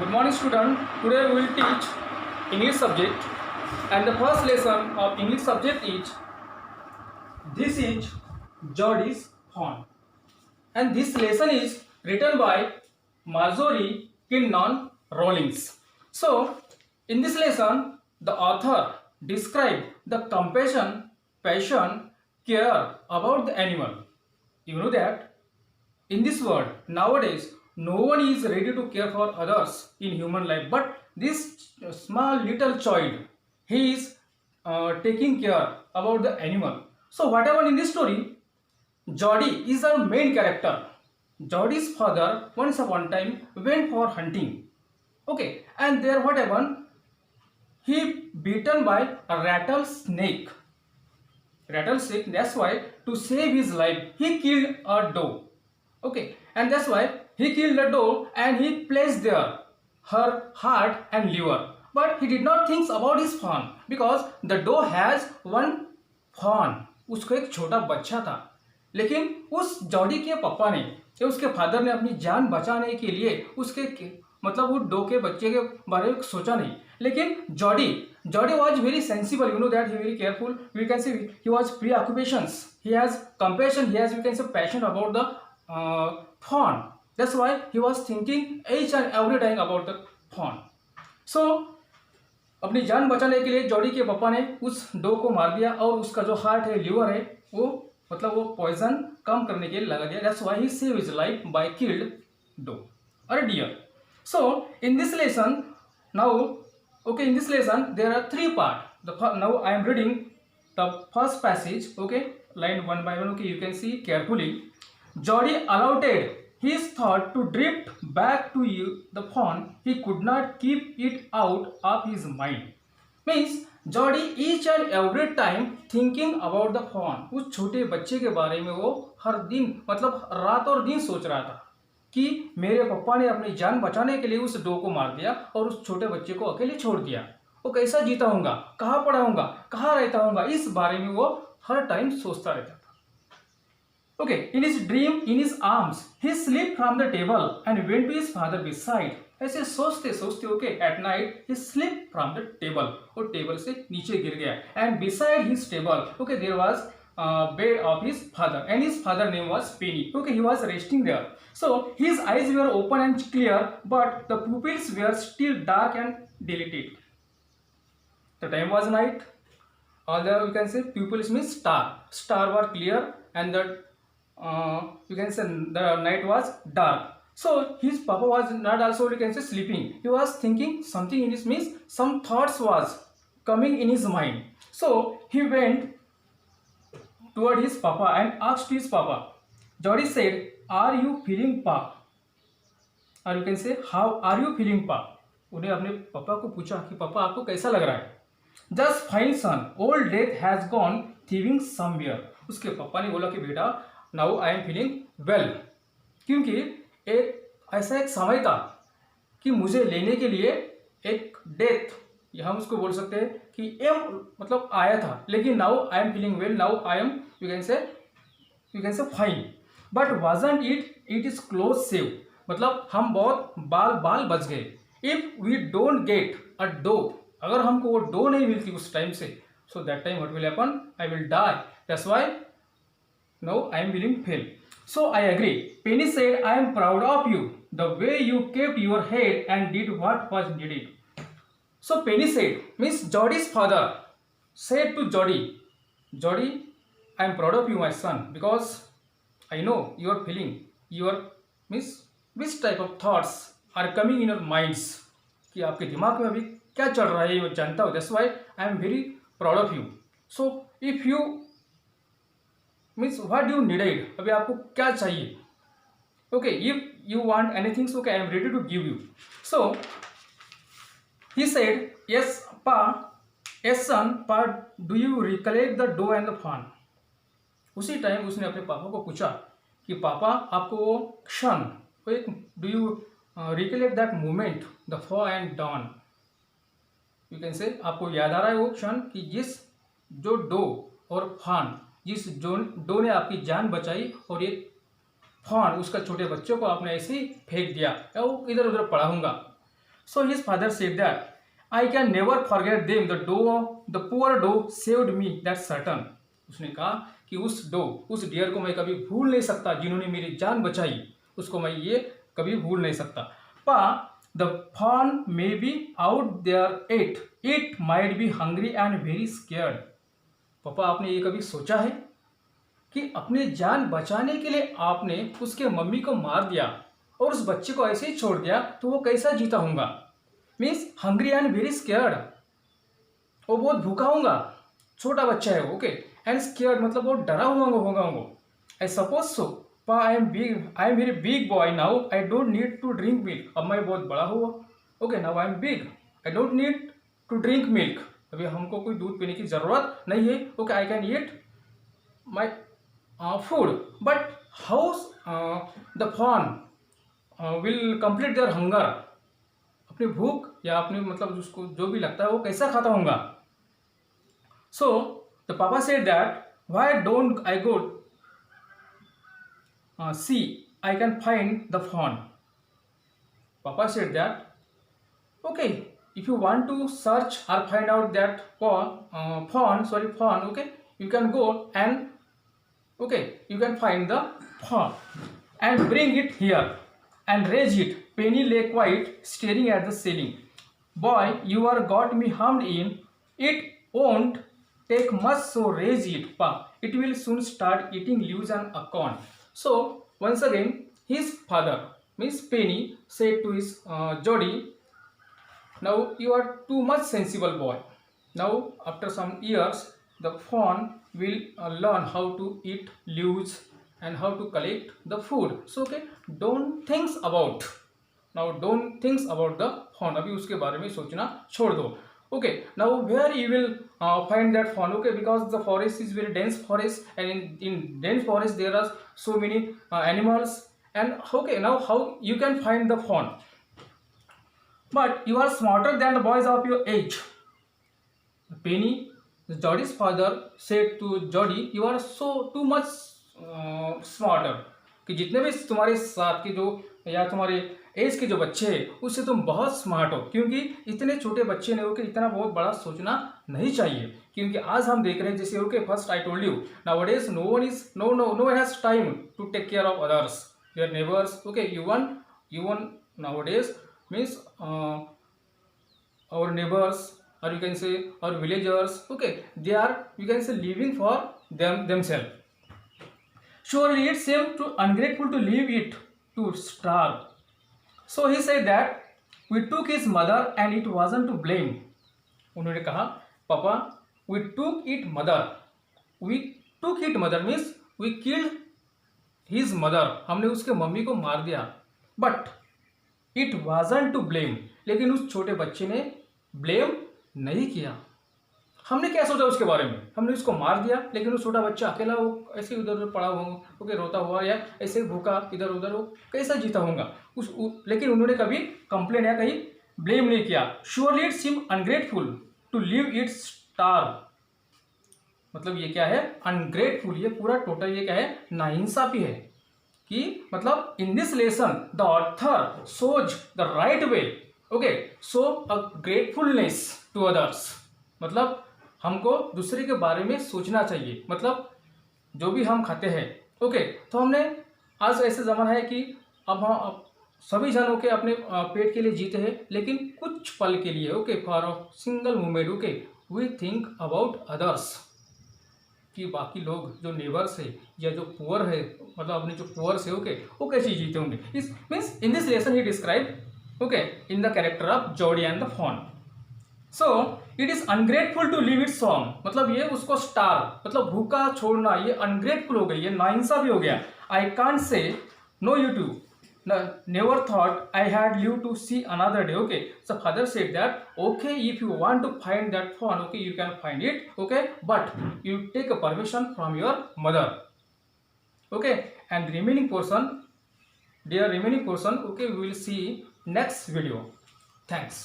Good morning, student. Today we will teach English subject, and the first lesson of English subject is this is Geordie's Horn, and this lesson is written by Marjorie Kinnon Rawlings. So, in this lesson, the author described the compassion, passion, care about the animal. You know that in this world nowadays no one is ready to care for others in human life, but this small little child, he is taking care about the animal. So what happened in this story, Geordie is our main character. Geordie's father once upon a time went for hunting, okay, and there what happened, he beaten by a rattlesnake. That's why to save his life he killed a doe, okay, and that's why he killed the doe and he placed there her heart and liver, but he did not think about his fawn because the doe has one fawn, उसको एक छोटा बच्चा था. लेकिन उस Jordi के पापा ने या उसके फादर ने अपनी जान बचाने के लिए उसके मतलब वो डो के बच्चे के बारे में सोचा नहीं. लेकिन Jordi was very sensible, you know that he very careful, we can say he was preoccupations, he has compassion, he has, we can say, passion about the fawn. That's why he was thinking each and every time about the fawn. So अपनी जान बचाने के लिए Jordi के पापा ने उस dough को मार दिया और उसका जो हार्ट है, लिवर है, वो मतलब वो पॉइजन कम करने के लिए लगा दिया. That's why he saved his life by killed doe or a deer. So in this lesson now, okay, in this lesson there are three parts. Now I am reading the first passage, okay, line one by one, okay, you can see carefully. Geordie allowed his thought to drift back to the fawn. He could not keep it out of his mind. Means Geordie each and every time thinking about the fawn. उस छोटे बच्चे के बारे में वो हर दिन मतलब रात और दिन सोच रहा था कि मेरे पापा ने अपनी जान बचाने के लिए उस डो को मार दिया और उस छोटे बच्चे को अकेले छोड़ दिया. वो कैसा जीता होगा, कहाँ पड़ा होगा, कहाँ रहता होगा, इस बारे में वो हर टाइम सोचता रहता था. Okay, in his dream, in his arms, he slipped from the table and went to his father beside. ऐसे सोचते सोचते, okay, at night he slipped from the table, और टेबल से नीचे गिर गया. And beside his table, okay, there was bed of his father, and his father name was Penny. Okay, he was resting there. So his eyes were open and clear, but the pupils were still dark and dilated. The time was night. All the, you can say, pupils means star were clear, and the you can say the night was dark. So his papa was not also, you can say, sleeping. He was thinking something in his, means some thoughts was coming in his mind. So he went toward his papa and asked his papa. Geordie said, "Are you feeling, pa?" Or you can say, "How are you feeling, pa?" उन्हें अपने पापा को पूछा कि पापा आपको कैसा लग रहा है. Just fine, son. Old death has gone thieving somewhere. उसके पापा ने बोला कि बेटा, now I am feeling well, क्योंकि ऐसा एक समय था कि मुझे लेने के लिए एक डेथ, या हम उसको बोल सकते हैं कि मतलब आया था, लेकिन now I am feeling well, now I am, you can say fine. But wasn't it is close shave, मतलब हम बहुत बाल बच गए. If we don't get a dose, अगर हमको वो डो नहीं मिलती उस टाइम से, so that time what will happen, I will die. That's why now I am feeling fail. So I agree. Penny said, "I am proud of you, the way you kept your head and did what was needed." So Penny said, means Geordie's father said to Geordie, "I am proud of you, my son, because I know you are feeling means which type of thoughts are coming in your minds, कि आपके दिमाग में अभी क्या चल रहा है ये जानता हूँ. That's why I am very proud of you. So if you means what you needed, अभी आपको क्या चाहिए, okay, if you want anything, so okay, I am ready to give you." So he said, "Yes, pa, yes son, pa, do you recollect the doe and the fawn?" उसी time उसने अपने पापा को पूछा कि पापा आपको वो क्षण, do you recollect that moment, the fall and dawn, you can say, आपको याद आ रहा है वो क्षण कि जिस जो डो और फान, जिस डो ने आपकी जान बचाई और ये फान उसका छोटे बच्चों को आपने ऐसे ही फेंक दिया, वो इधर उधर पड़ा होगा. So his father said that I can never forget them. The poor doe saved me. That's certain. उसने कहा कि उस डियर को मैं कभी भूल नहीं सकता जिन्होंने मेरी जान बचाई, उसको मैं ये कभी भूल नहीं सकता. पा the fawn may be out there it might be hungry and very scared. पापा आपने ये कभी सोचा है कि अपने जान बचाने के लिए आपने उसके मम्मी को मार दिया और उस बच्चे को ऐसे ही छोड़ दिया तो वो कैसा जीता होगा. Means hungry and very scared, वो बहुत भूखा होगा, छोटा बच्चा है. ओके, एंड स्केयर्ड मतलब वो डरा हुआ होगा वो. I suppose so. पा I am very big boy now I don't need to drink milk. अब मैं बहुत बड़ा हुआ. Okay, now I am big I don't need to drink milk. अभी हमको कोई दूध पीने की जरूरत नहीं है. Okay, I can eat my food. But how the fawn will complete their hunger. अपनी भूख या अपने मतलब उसको जो भी लगता है वो कैसा खाता होगा. So the papa said that why don't I go see I can find the fawn. Papa said that okay if you want to search or find out that fawn, okay, you can go and okay, you can find the fawn and bring it here and raise it. Penny lay quiet, staring at the ceiling. Boy, you are got me hummed in. It won't take much, so raise it, Pa. It will soon start eating leaves and acorn. So once again, his father, Miss Penny, said to his Jody, now you are too much sensible boy. Now after some years the fawn will learn how to eat leaves and how to collect the food. So okay, don't think about the fawn. अभी उसके बारे में सोचना छोड़ दो. Okay, now where you will find that fawn? Okay, because the forest is very dense forest and in dense forest there are so many animals. And okay, now how you can find the fawn? But you are smarter than the boys of your age. Penny, Jody's father, said to Jody, you are so too much smarter. कि जितने भी तुम्हारे साथ के जो या तुम्हारे as के जो बच्चे हैं उससे तुम बहुत स्मार्ट हो, क्योंकि इतने छोटे बच्चे ने हो कि इतना बहुत बड़ा सोचना नहीं चाहिए. क्योंकि आज हम देख रहे हैं जैसे okay first I told you nowadays no one has time to take care of others their neighbours. Okay, you one nowadays means our neighbors or you can say our villagers, okay, they are you can say living for themselves. Surely it seemed too ungrateful to leave it to starve. So he said that we took his mother and it wasn't to blame. उन्होंने कहा पापा we took it mother means we killed his mother. हमने उसके mummy को मार दिया. But it wasn't to blame, लेकिन उस छोटे बच्चे ने ब्लेम नहीं किया. हमने क्या सोचा उसके बारे में, हमने उसको मार दिया, लेकिन वो छोटा बच्चा अकेला वो ऐसे उधर उधर पड़ा हुआ ओके रोता हुआ या ऐसे भूखा इधर उधर वो कैसा जीता होगा लेकिन उन्होंने कभी कंप्लेन या कहीं ब्लेम नहीं किया. Surely it seem ungrateful to live it star. मतलब ये क्या है, अनग्रेटफुल. ये पूरा टोटल ये क्या है, नाइंसाफी है. कि मतलब in this lesson the author shows the right way okay so a gratefulness to others. मतलब हमको दूसरे के बारे में सोचना चाहिए. मतलब जो भी हम खाते हैं ओके तो हमने आज ऐसे ज़माना है कि अब हम सभी जनों के अपने पेट के लिए जीते हैं, लेकिन कुछ पल के लिए okay for a single moment okay we think about others. कि बाकी लोग जो नेबर्स है या जो पुअर है मतलब अपने जो पुअर्स है ओके वो कैसे जीते होंगे. इस means in this lesson he describe okay in the character of Jody and the fawn. So it is ungrateful to live it song. मतलब ये उसको स्टार मतलब भूखा छोड़ना ये अनग्रेटफुल हो गई, ये नाइंसाफी हो गया. I can't say no YouTube never thought I had lived to see another day. Okay, so father said that okay if you want to find that fawn okay you can find it okay but you take a permission from your mother. Okay, and the remaining portion okay we will see next video. Thanks.